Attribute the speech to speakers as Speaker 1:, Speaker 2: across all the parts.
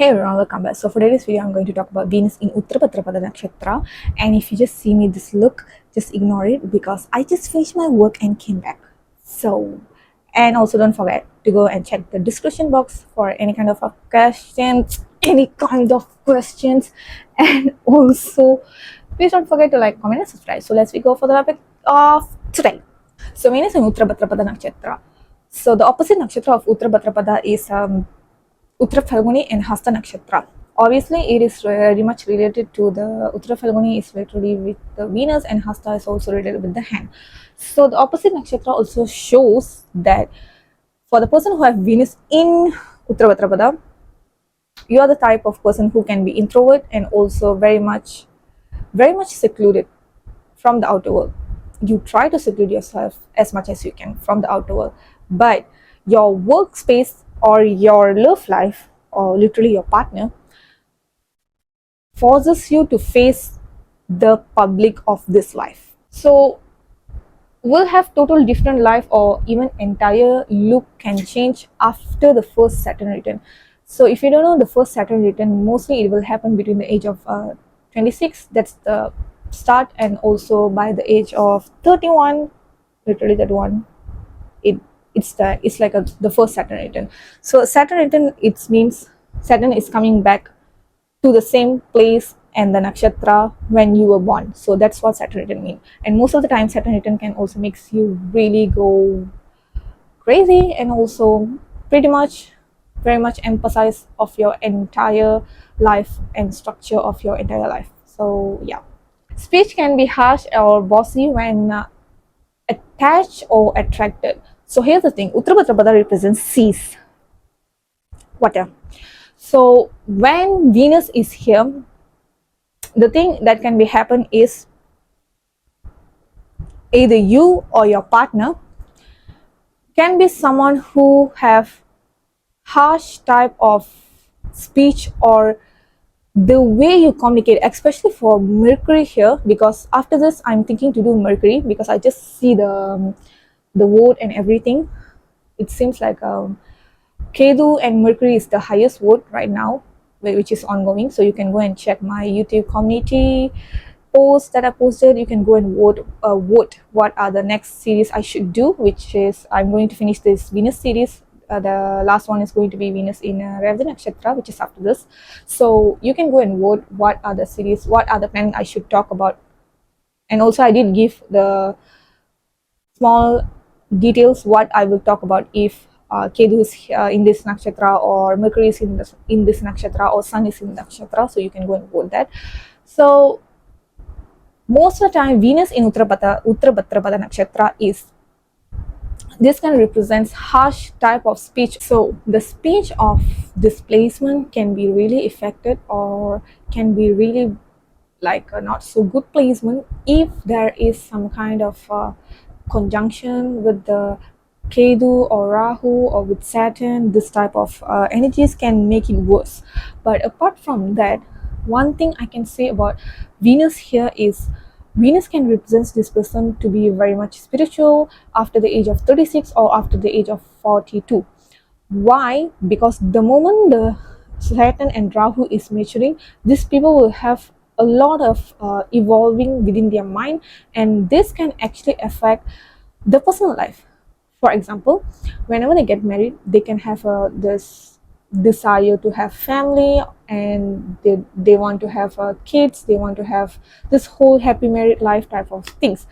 Speaker 1: Hey everyone, welcome back. So for today's video, I'm going to talk about Venus in Uttara Bhadrapada Nakshatra. And if you just see me this look, just ignore it because I just finished my work and came back. And also don't forget to go and check the description box for any kind of questions, and also please don't forget to like, comment, and subscribe. So let's go for the topic of today. So Venus in Uttara Bhadrapada Nakshatra. So the opposite nakshatra of Uttara Bhadrapada is Uttara Phalguni and Hasta Nakshatra. Obviously, it is very much related to the Uttara Phalguni is literally with the Venus, and Hasta is also related with the hand. So the opposite nakshatra also shows that for the person who have Venus in Uttara Bhadrapada, you are the type of person who can be introvert and also very much secluded from the outer world. You try to seclude yourself as much as you can from the outer world, but your workspace or your love life or literally your partner forces you to face the public of this life. So we'll have total different life or even entire look can change after the first Saturn return. So if you don't know the first Saturn return, mostly it will happen between the age of 26, that's the start, and also by the age of 31, literally that one, it's like the first Saturn return. So Saturn return, it means Saturn is coming back to the same place and the nakshatra when you were born. So that's what Saturn return means. And most of the time Saturn return can also makes you really go crazy and also pretty much very much emphasize of your entire life and structure of your entire life. So yeah, speech can be harsh or bossy when attached or attracted. So here's the thing, Uttara Bhadrapada represents seas, water. So when Venus is here, the thing that can be happen is either you or your partner can be someone who have harsh type of speech or the way you communicate, especially for Mercury here, because after this I'm thinking to do Mercury because I just see the vote and everything. It seems like Ketu and Mercury is the highest vote right now, which is ongoing. So you can go and check my YouTube community post that I posted. You can go and vote what are the next series I should do, which is I'm going to finish this Venus series. The last one is going to be Venus in Revda Nakshatra, which is after this. So you can go and vote what are the series, what are the planning I should talk about. And also I did give the small details what I will talk about if Ketu is in this nakshatra or Mercury is in this nakshatra or Sun is in the nakshatra. So you can go and vote that. So most of the time Venus in Uttara Bhadrapada nakshatra is this can represents harsh type of speech. So the speech of displacement can be really affected or can be really like a not so good placement if there is some kind of conjunction with the Ketu or Rahu or with Saturn. This type of energies can make it worse. But apart from that, one thing I can say about Venus here is Venus can represent this person to be very much spiritual after the age of 36 or after the age of 42. Why? Because the moment the Saturn and Rahu is maturing, these people will have a lot of evolving within their mind, and this can actually affect the personal life. For example, whenever they get married, they can have this desire to have family, and they want to have kids, they want to have this whole happy married life type of things.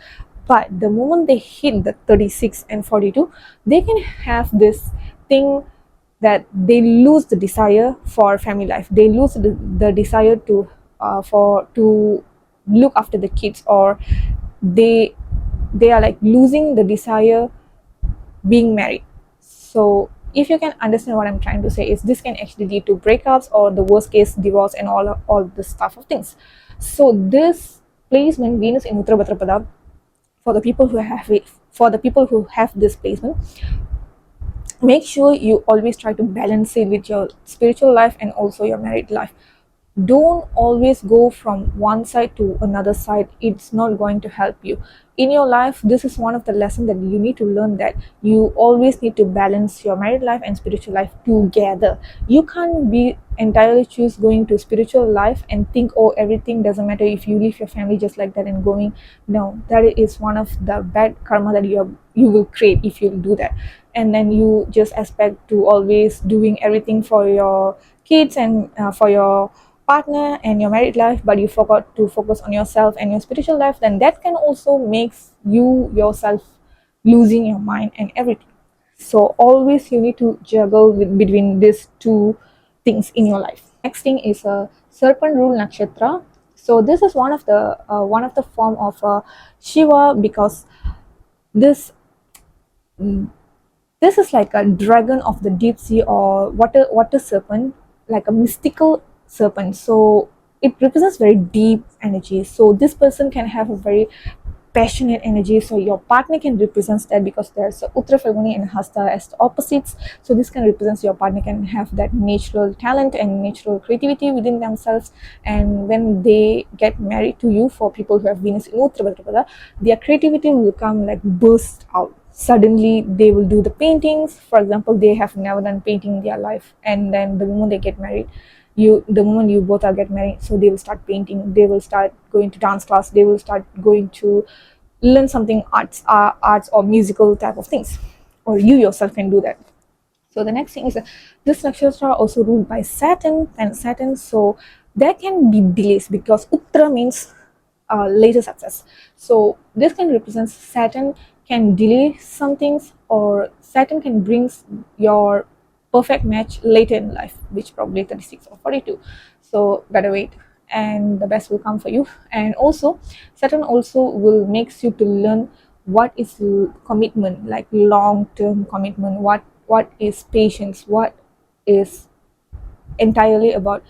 Speaker 1: But the moment they hit the 36 and 42, they can have this thing that they lose the desire for family life, they lose the desire to look after the kids, or they are like losing the desire being married. So if you can understand what I'm trying to say, is this can actually lead to breakups or the worst case divorce and all this stuff of things. So this placement Venus in Uttara Bhadrapada, for the people who have this placement, make sure you always try to balance it with your spiritual life and also your married life. Don't always go from one side to another side. It's not going to help you in your life. This is one of the lessons that you need to learn, that you always need to balance your married life and spiritual life together. You can't be entirely choose going to spiritual life and think, oh, everything doesn't matter if you leave your family just like that and going. No, that is one of the bad karma that you will create if you do that. And then you just expect to always doing everything for your kids and for your partner and your married life, but you forgot to focus on yourself and your spiritual life, then that can also makes you yourself losing your mind and everything. So always you need to juggle between these two things in your life. Next thing is a serpent rule nakshatra. So this is one of the form of Shiva, because this this is like a dragon of the deep sea, or water serpent, like a mystical serpent. So it represents very deep energy. So this person can have a very passionate energy. So your partner can represent that, because there's Uttara Falguni and Hasta as the opposites. So this can represent your partner can have that natural talent and natural creativity within themselves. And when they get married to you, for people who have Venus in Uttara Bhadrapada, their creativity will come like burst out. Suddenly they will do the paintings. For example, they have never done painting in their life, and then the moment they get married, the moment you both are get married, so they will start painting, they will start going to dance class, they will start going to learn something arts or musical type of things, or you yourself can do that. So the next thing is this nakshatra are also ruled by Saturn. So there can be delays, because Uttara means later success. So this can represent Saturn can delay some things, or Saturn can bring your perfect match later in life, which probably 36 or 42. So better wait, and the best will come for you. And also Saturn also will makes you to learn what is commitment, like long term commitment, what is patience, what is entirely about.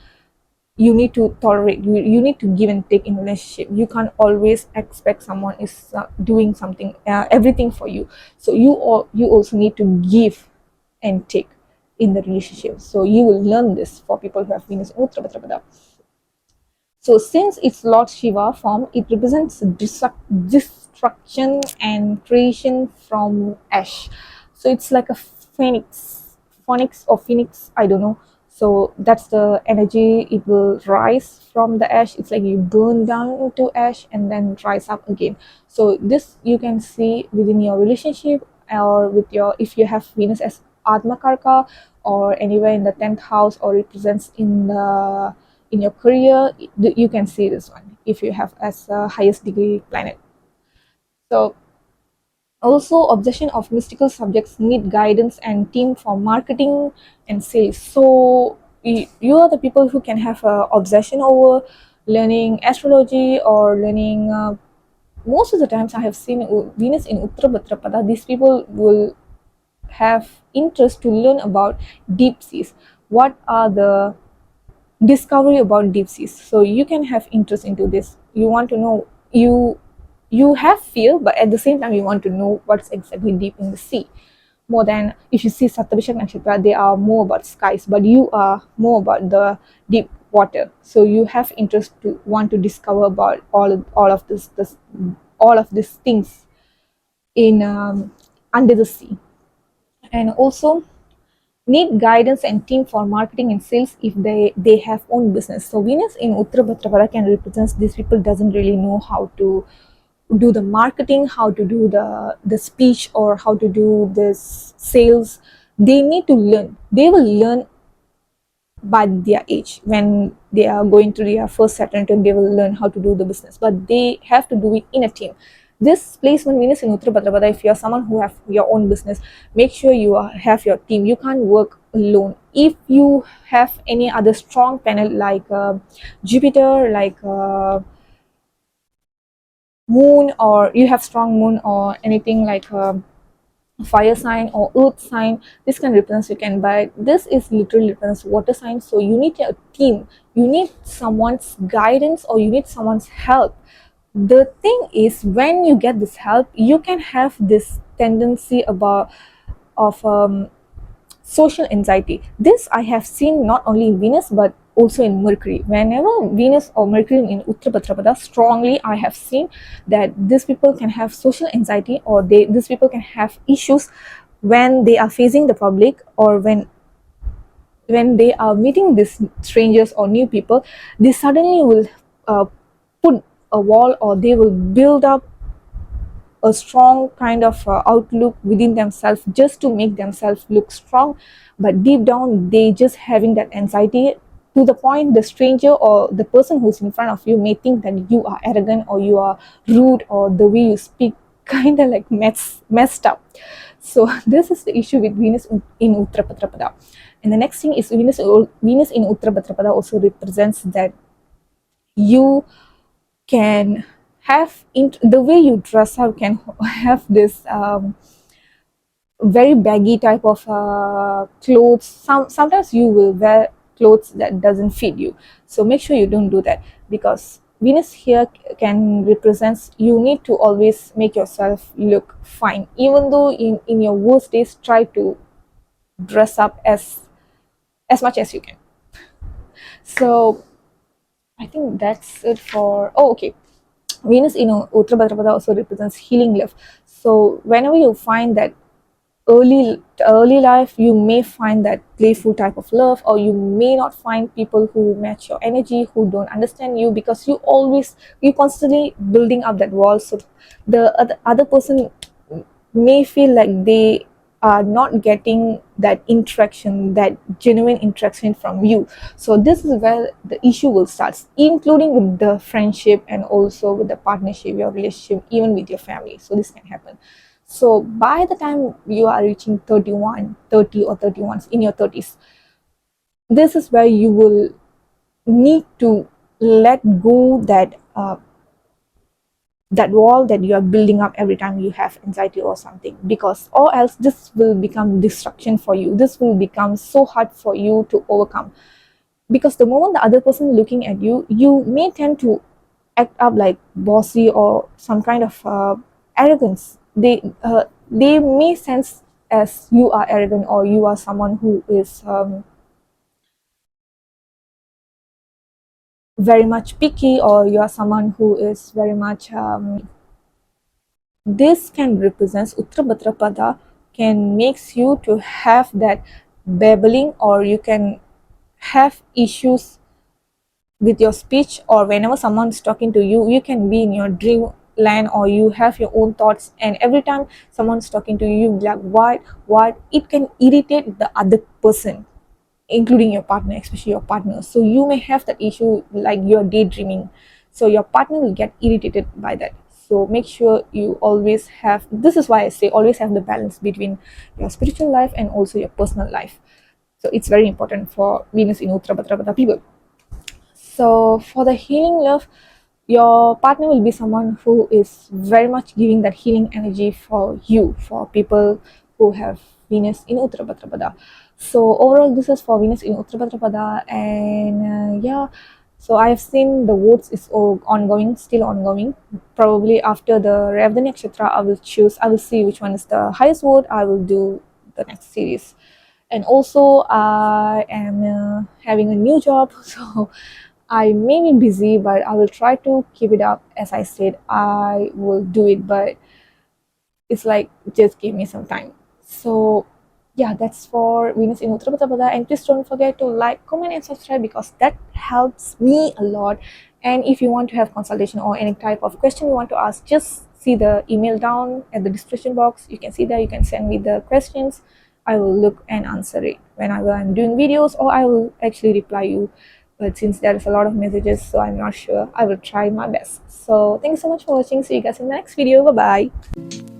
Speaker 1: You need to tolerate, you need to give and take in relationship. You can't always expect someone is doing something everything for you. So you also need to give and take in the relationship. So you will learn this for people who have Venus in Uttara Bhadrapada. So since it's Lord Shiva form, it represents destruction and creation from ash. So it's like a phoenix or phoenix, I don't know. So that's the energy. It will rise from the ash. It's like you burn down into ash and then rise up again. So this you can see within your relationship, or with your, if you have Venus as Atma Karka, or anywhere in the 10th house, or represents in your career, you can see this one if you have as a highest degree planet. So also obsession of mystical subjects need guidance and team for marketing and sales. So you are the people who can have a obsession over learning astrology, or learning most of the times I have seen Venus in Uttara Bhadrapada, these people will have interest to learn about deep seas. What are the discovery about deep seas? So you can have interest into this. You want to know, you have fear, but at the same time you want to know what's exactly deep in the sea. More than, if you see Satabhishek Nakshatra, they are more about skies, but you are more about the deep water. So you have interest to want to discover about all of this all of these things in under the sea. And also need guidance and team for marketing and sales if they have own business. So Venus in Uttara Bhadrapada can represent these people doesn't really know how to do the marketing, how to do the speech, or how to do this sales. They need to learn. They will learn by their age. When they are going to their first Saturn turn, they will learn how to do the business, but they have to do it in a team. This placement Venus in Uttara Bhadrapada, if you are someone who have your own business, make sure you have your team. You can't work alone. If you have any other strong panel like Jupiter, like moon, or you have strong moon, or anything like fire sign or earth sign, this can represent you can, but this is literally represents water sign. So you need a team, you need someone's guidance, or you need someone's help. The thing is, when you get this help, you can have this tendency about of social anxiety. This I have seen not only in Venus, but also in Mercury. Whenever Venus or Mercury in Uttara Bhadrapada strongly, I have seen that these people can have social anxiety, or these people can have issues when they are facing the public, or when they are meeting these strangers or new people. They suddenly will put a wall, or they will build up a strong kind of outlook within themselves just to make themselves look strong, but deep down they just having that anxiety, to the point the stranger or the person who's in front of you may think that you are arrogant, or you are rude, or the way you speak kind of like messed up. So this is the issue with Venus in Uttara Bhadrapada. And the next thing is Venus in Uttara Bhadrapada also represents that you can have the way you dress up can have this very baggy type of clothes. Sometimes you will wear clothes that doesn't fit you, so make sure you don't do that, because Venus here can represents you need to always make yourself look fine, even though in your worst days try to dress up as much as you can. So I think that's it for, oh okay, Venus in Uttara Bhadrapada also represents healing love. So whenever you find that early life, you may find that playful type of love, or you may not find people who match your energy, who don't understand you, because you constantly building up that wall. So the other person may feel like they are not getting that interaction, that genuine interaction from you. So this is where the issue will start, including with the friendship and also with the partnership, your relationship, even with your family. So this can happen. So by the time you are reaching 31, 30 or 31, in your 30s, this is where you will need to let go that wall that you are building up every time you have anxiety or something, because or else this will become destruction for you. This will become so hard for you to overcome, because the moment the other person looking at you, you may tend to act up like bossy or some kind of arrogance. They may sense as you are arrogant, or you are someone who is very much picky, or you are someone who is very much this can represent Uttara Bhadrapada can makes you to have that babbling, or you can have issues with your speech, or whenever someone's talking to you, you can be in your dream land, or you have your own thoughts, and every time someone's talking to you, you'll be like what it can irritate the other person, including your partner, especially your partner. So you may have that issue like you're daydreaming, so your partner will get irritated by that. So make sure you always have, this is why I say always have the balance between your spiritual life and also your personal life. So it's very important for Venus in Uttara Bhadrapada people. So for the healing love, your partner will be someone who is very much giving that healing energy for you, for people who have Venus in Uttara Bhadrapada. So overall, this is for Venus in Uttara Bhadrapada, and yeah. So I have seen the votes is ongoing, still ongoing. Probably after the Revdani Nakshatra, I will see which one is the highest vote. I will do the next series. And also I am having a new job, so I may be busy, but I will try to keep it up. As I said, I will do it, but it's like just give me some time. So yeah, that's for Venus in Uttara Bhadrapada, and please don't forget to like, comment and subscribe, because that helps me a lot. And if you want to have consultation or any type of question you want to ask, just see the email down at the description box. You can see there, you can send me the questions. I will look and answer it whenever I'm doing videos, or I will actually reply you. But since there is a lot of messages, so I'm not sure, I will try my best. So thank you so much for watching. See you guys in the next video. Bye bye.